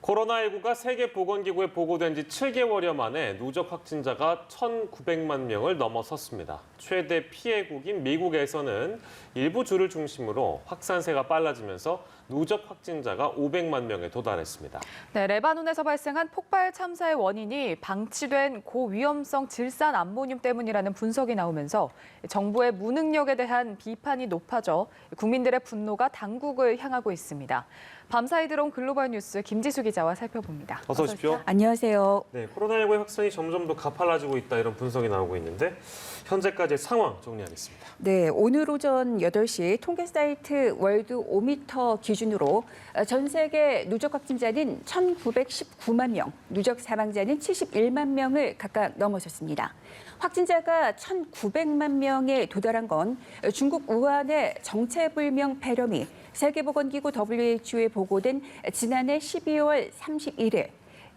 코로나19가 세계보건기구에 보고된 지 7개월여 만에 누적 확진자가 1,900만 명을 넘어섰습니다. 최대 피해국인 미국에서는 일부 주를 중심으로 확산세가 빨라지면서 누적 확진자가 500만 명에 도달했습니다. 네, 레바논에서 발생한 폭발 참사의 원인이 방치된 고위험성 질산 암모늄 때문이라는 분석이 나오면서 정부의 무능력에 대한 비판이 높아져 국민들의 분노가 당국을 향하고 있습니다. 밤사이 들어온 글로벌 뉴스 김지수 기자와 살펴봅니다. 어서 오십시오. 안녕하세요. 네, 코로나19의 확산이 점점 더 가팔라지고 있다 이런 분석이 나오고 있는데 현재까지의 상황 정리하겠습니다. 네, 오늘 오전 8시 통계 사이트 월드 오미터 기준으로 전 세계 누적 확진자는 1,919만 명, 누적 사망자는 71만 명을 각각 넘어섰습니다. 확진자가 1,900만 명에 도달한 건 중국 우한의 정체불명 폐렴이 세계보건기구 WHO에 보고된 지난해 12월 31일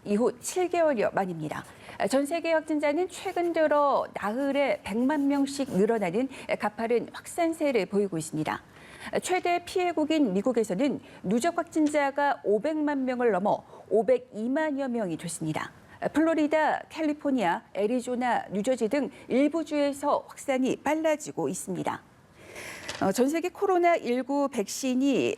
이후 7개월여 만입니다. 전 세계 확진자는 최근 들어 나흘에 100만 명씩 늘어나는 가파른 확산세를 보이고 있습니다. 최대 피해국인 미국에서는 누적 확진자가 500만 명을 넘어 502만여 명이 됐습니다. 플로리다, 캘리포니아, 애리조나, 뉴저지 등 일부 주에서 확산이 빨라지고 있습니다. 전 세계 코로나19 백신이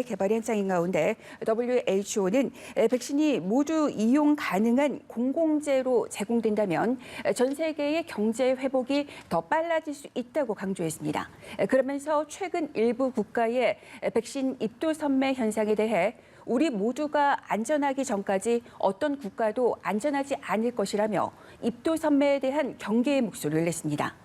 개발이 한창인 가운데 WHO는 백신이 모두 이용 가능한 공공재로 제공된다면 전 세계의 경제 회복이 더 빨라질 수 있다고 강조했습니다. 그러면서 최근 일부 국가의 백신 입도 선매 현상에 대해 우리 모두가 안전하기 전까지 어떤 국가도 안전하지 않을 것이라며 입도 선매에 대한 경계의 목소리를 냈습니다.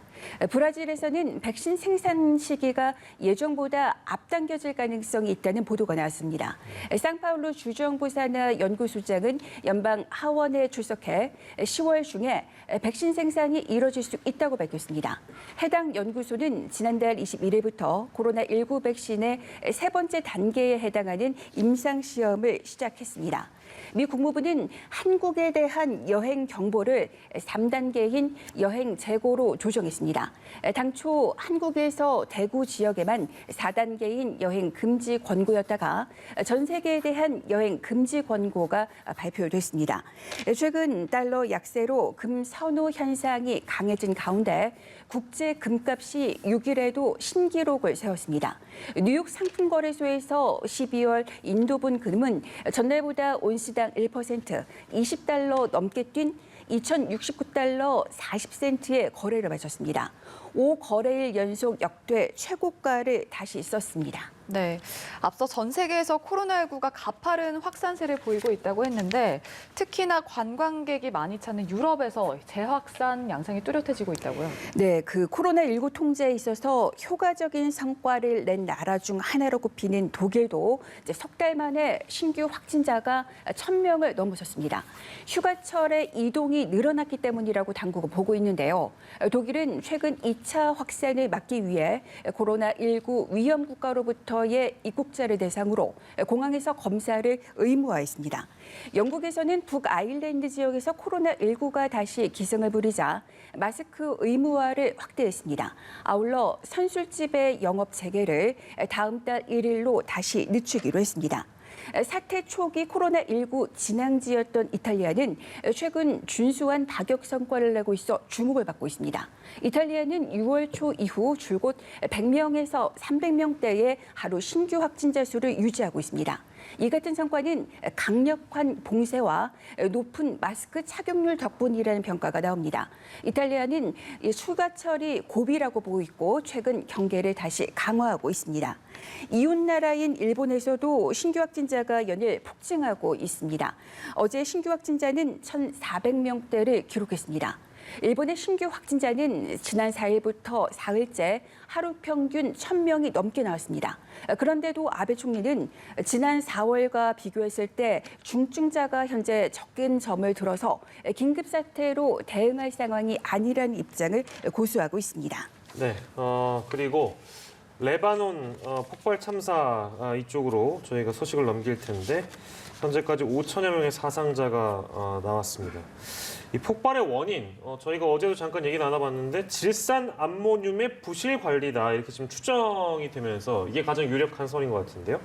브라질에서는 백신 생산 시기가 예정보다 앞당겨질 가능성이 있다는 보도가 나왔습니다. 상파울루 주정부 산하 연구소장은 연방 하원에 출석해 10월 중에 백신 생산이 이뤄질 수 있다고 밝혔습니다. 해당 연구소는 지난달 21일부터 코로나19 백신의 세 번째 단계에 해당하는 임상시험을 시작했습니다. 미 국무부는 한국에 대한 여행 경보를 3단계인 여행 재고로 조정했습니다. 당초 한국에서 대구 지역에만 4단계인 여행 금지 권고였다가 전 세계에 대한 여행 금지 권고가 발표됐습니다. 최근 달러 약세로 금 선호 현상이 강해진 가운데 국제 금값이 6일에도 신기록을 세웠습니다. 뉴욕 상품거래소에서 12월 인도분 금은 전날보다 온시당 1%, 20달러 넘게 뛴 2,069달러 40센트의 거래를 마쳤습니다. 5거래일 연속 역대 최고가를 다시 썼습니다. 네, 앞서 전 세계에서 코로나19가 가파른 확산세를 보이고 있다고 했는데 특히나 관광객이 많이 찾는 유럽에서 재확산 양상이 뚜렷해지고 있다고요. 네, 그 코로나19 통제에 있어서 효과적인 성과를 낸 나라 중 하나로 꼽히는 독일도 이제 석 달 만에 신규 확진자가 1,000명을 넘어섰습니다. 휴가철에 이동이 늘어났기 때문이라고 당국은 보고 있는데요. 독일은 최근 2차 확산을 막기 위해 코로나19 위험 국가로부터의 입국자를 대상으로 공항에서 검사를 의무화했습니다. 영국에서는 북아일랜드 지역에서 코로나19가 다시 기승을 부리자 마스크 의무화를 확대했습니다. 아울러 선술집의 영업 재개를 다음 달 1일로 다시 늦추기로 했습니다. 사태 초기 코로나19 진앙지였던 이탈리아는 최근 준수한 방역 성과를 내고 있어 주목을 받고 있습니다. 이탈리아는 6월 초 이후 줄곧 100명에서 300명대의 하루 신규 확진자 수를 유지하고 있습니다. 이 같은 성과는 강력한 봉쇄와 높은 마스크 착용률 덕분이라는 평가가 나옵니다. 이탈리아는 휴가철이 고비라고 보고 있고 최근 경계를 다시 강화하고 있습니다. 이웃나라인 일본에서도 신규 확진자가 연일 폭증하고 있습니다. 어제 신규 확진자는 1,400명대를 기록했습니다. 일본의 신규 확진자는 지난 4일부터 사흘째 하루 평균 1,000명이 넘게 나왔습니다. 그런데도 아베 총리는 지난 4월과 비교했을 때 중증자가 현재 적은 점을 들어서 긴급사태로 대응할 상황이 아니라는 입장을 고수하고 있습니다. 네, 그리고 레바논 폭발 참사 이쪽으로 저희가 소식을 넘길 텐데 현재까지 5천여 명의 사상자가 나왔습니다. 이 폭발의 원인, 저희가 어제도 잠깐 얘기 나눠봤는데 질산 암모늄의 부실 관리다 이렇게 지금 추정이 되면서 이게 가장 유력한 설인 것 같은데요.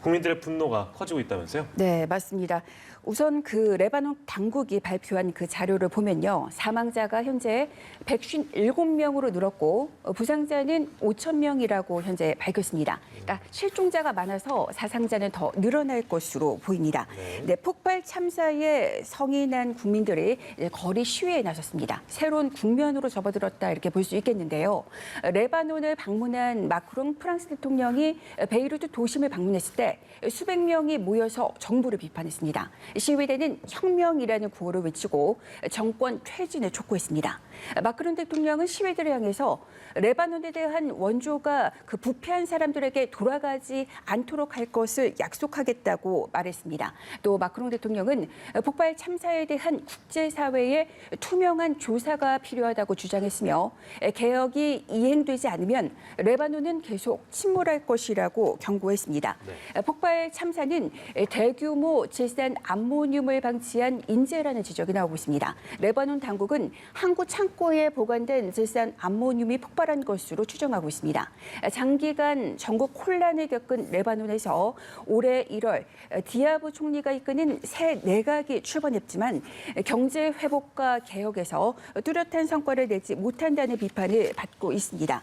국민들의 분노가 커지고 있다면서요? 네, 맞습니다. 우선 그 레바논 당국이 발표한 그 자료를 보면요. 사망자가 현재 157명으로 늘었고 부상자는 5,000명이라고 현재 밝혔습니다. 그러니까 실종자가 많아서 사상자는 더 늘어날 것으로 보입니다. 네, 폭발 참사에 성이 난 국민들이 거리 시위에 나섰습니다. 새로운 국면으로 접어들었다 이렇게 볼 수 있겠는데요. 레바논을 방문한 마크롱 프랑스 대통령이 베이루트 도심을 방문했을 때 수백 명이 모여서 정부를 비판했습니다. 시위대는 혁명이라는 구호를 외치고 정권 퇴진을 촉구했습니다. 마크롱 대통령은 시위대를 향해서 레바논에 대한 원조가 그 부패한 사람들에게 돌아가지 않도록 할 것을 약속하겠다고 말했습니다. 또 마크롱 대통령은 폭발 참사에 대한 국제사회의 투명한 조사가 필요하다고 주장했으며 개혁이 이행되지 않으면 레바논은 계속 침몰할 것이라고 경고했습니다. 폭발 참사는 대규모 질산 암모늄을 방치한 인재라는 지적이 나오고 있습니다. 레바논 당국은 항구 창고에 보관된 질산 암모늄이 폭발한 것으로 추정하고 있습니다. 장기간 전국 혼란을 겪은 레바논에서 올해 1월 디아브 총리가 이끄는 새 내각이 출범했지만 경제 회복과 개혁에서 뚜렷한 성과를 내지 못한다는 비판을 받고 있습니다.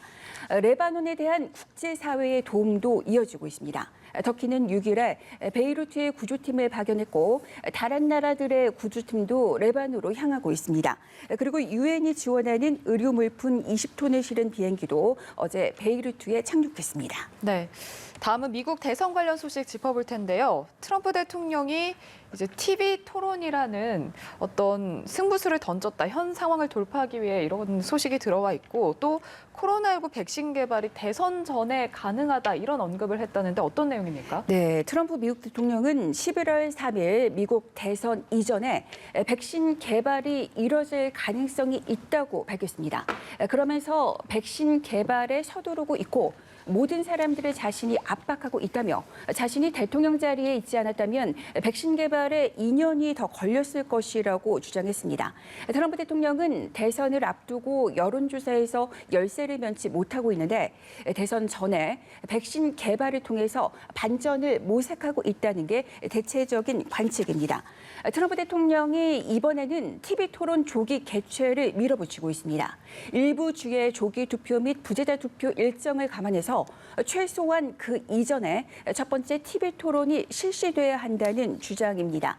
레바논에 대한 국제사회의 도움도 이어지고 있습니다. 터키는 6일에 베이루트의 구조팀을 파견했고 다른 나라들의 구조팀도 레바논으로 향하고 있습니다. 그리고 유엔이 지원하는 의료 물품 20톤을 실은 비행기도 어제 베이루트에 착륙했습니다. 네. 다음은 미국 대선 관련 소식 짚어볼 텐데요. 트럼프 대통령이 이제 TV 토론이라는 어떤 승부수를 던졌다. 현 상황을 돌파하기 위해 이런 소식이 들어와 있고 또 코로나19 백신 개발이 대선 전에 가능하다 이런 언급을 했다는데 어떤 내용입니까? 네, 트럼프 미국 대통령은 11월 3일 미국 대선 이전에 백신 개발이 이뤄질 가능성이 있다고 밝혔습니다. 그러면서 백신 개발에 서두르고 있고 모든 사람들을 자신이 압박하고 있다며 자신이 대통령 자리에 있지 않았다면 백신 개발에 2년이 더 걸렸을 것이라고 주장했습니다. 트럼프 대통령은 대선을 앞두고 여론조사에서 열세를 면치 못하고 있는데 대선 전에 백신 개발을 통해서 반전을 모색하고 있다는 게 대체적인 관측입니다. 트럼프 대통령이 이번에는 TV 토론 조기 개최를 밀어붙이고 있습니다. 일부 주의 조기 투표 및 부재자 투표 일정을 감안해서 최소한 그 이전에 첫 번째 TV 토론이 실시돼야 한다는 주장입니다.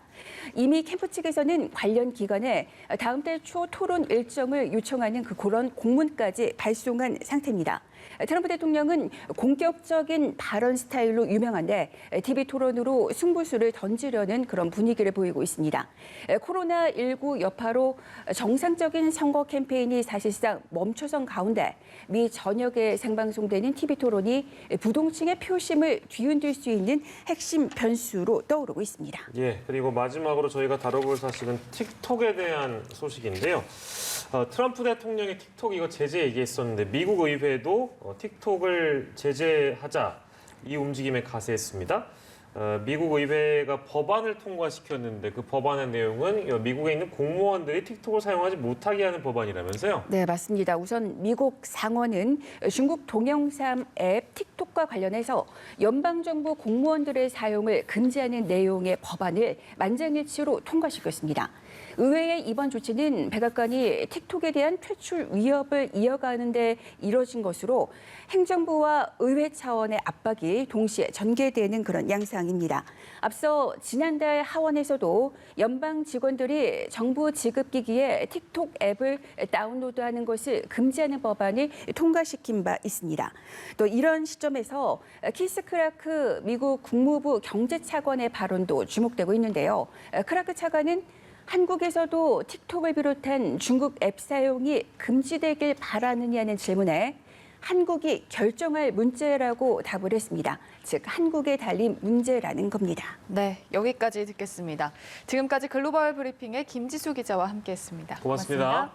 이미 캠프 측에서는 관련 기관에 다음 달 초 토론 일정을 요청하는 그런 공문까지 발송한 상태입니다. 트럼프 대통령은 공격적인 발언 스타일로 유명한데 TV 토론으로 승부수를 던지려는 그런 분위기를 보이고 있습니다. 코로나19 여파로 정상적인 선거 캠페인이 사실상 멈춰선 가운데 미 전역에 생방송되는 TV 토론이 부동층의 표심을 뒤흔들 수 있는 핵심 변수로 떠오르고 있습니다. 예, 그리고 마지막으로 저희가 다뤄볼 사실은 틱톡에 대한 소식인데요. 트럼프 대통령이 틱톡 이거 제재 얘기했었는데 미국 의회도 틱톡을 제재하자 이 움직임에 가세했습니다. 미국 의회가 법안을 통과시켰는데 그 법안의 내용은 미국에 있는 공무원들이 틱톡을 사용하지 못하게 하는 법안이라면서요? 네, 맞습니다. 우선 미국 상원은 중국 동영상 앱 틱톡과 관련해서 연방정부 공무원들의 사용을 금지하는 내용의 법안을 만장일치로 통과시켰습니다. 의회의 이번 조치는 백악관이 틱톡에 대한 퇴출 위협을 이어가는 데 이뤄진 것으로 행정부와 의회 차원의 압박이 동시에 전개되는 그런 양상입니다. 앞서 지난달 하원에서도 연방 직원들이 정부 지급기기에 틱톡 앱을 다운로드하는 것을 금지하는 법안을 통과시킨 바 있습니다. 또 이런 시점에서 키스 크라크 미국 국무부 경제차관의 발언도 주목되고 있는데요. 크라크 차관은 한국에서도 틱톡을 비롯한 중국 앱 사용이 금지되길 바라느냐는 질문에 한국이 결정할 문제라고 답을 했습니다. 즉 한국에 달린 문제라는 겁니다. 네, 여기까지 듣겠습니다. 지금까지 글로벌 브리핑의 김지수 기자와 함께했습니다. 고맙습니다.